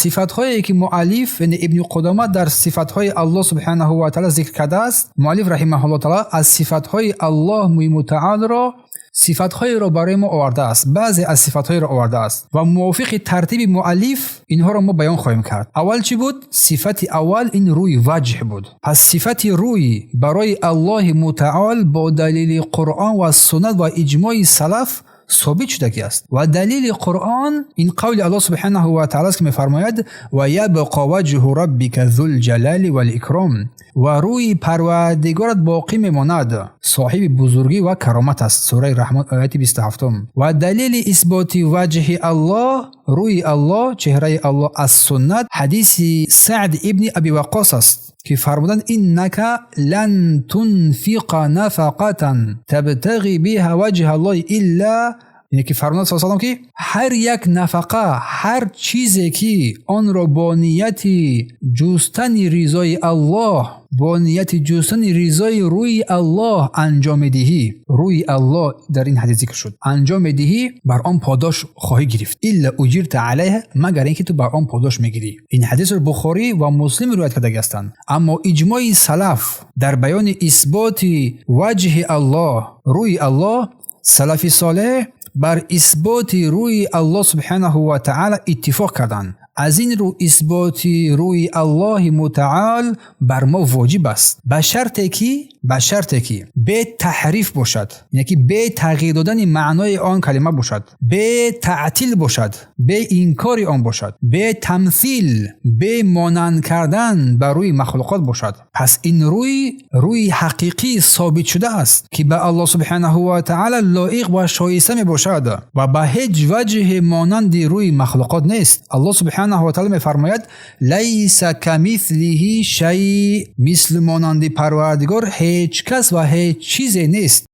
صفات‌هایی که مؤلف یعنی ابن قدامه در صفات‌های الله سبحانه و تعالی ذکر کرده است، مؤلف رحمه الله تعالی از صفات‌های الله متعال را صفات‌های را برای ما آورده است، بعضی از صفات‌های را آورده است و موافق ترتیب مؤلف اینها را ما بیان خواهیم کرد. اول چی بود؟ صفت اول این روی وجه بود. پس صفت روی برای الله متعال با دلیل قرآن و سنت و اجماع سلف ثابت شده است و دلیل قرآن این قول الله سبحانه و تعالی است که می‌فرماید و یبقى وجه ربک ذو الجلال والاکرام و روی پروردگارت باقی میماند، صاحب بزرگی و کرامت است. سوره رحمان آیه 27. و دلیل اثبات وجه الله، روی الله، چهره الله از سنت حدیث سعد ابن ابی وقاص است که فرمودند انک لن تنفق نفقه تبتغی بها وجه الله الا، یعنی که فرمودند صلی الله علیه و آله که هر یک نفقه، هر چیزی که آن را با نیت جستن رضای الله، با نیت جستن رضای روی الله انجام دهی، روی الله در این حدیث ذکر شد، انجام دهی بر آن پاداش خواهی گرفت الا اجرت علیه، مگر اینکه تو بر آن پاداش میگیری. این حدیث رو بخاری و مسلم روایت کرده هستند. اما اجماع سلف در بیان اثبات وجه الله، روی الله، سلف صالح بر اثبات روی الله سبحانه و تعالی اتفاق کردند. از این رو اثبات روی الله متعال بر ما واجب است، به شرطی که به تحریف باشد، یعنی که به تغییر دادن معنای آن کلمه باشد، به تعطیل باشد، به انکار آن باشد، به تمثیل، به مانند کردن بر روی مخلوقات باشد. پس این روی حقیقی ثابت شده است که به الله سبحانه و تعالی لایق و شایسته می باشد و به هیچ وجه مانند روی مخلوقات نیست. الله سبحانه و تعالی می فرماید لیس کمثله شیء، مثل مانند پروردگار هیچ کس و هیچ چیزی نیست.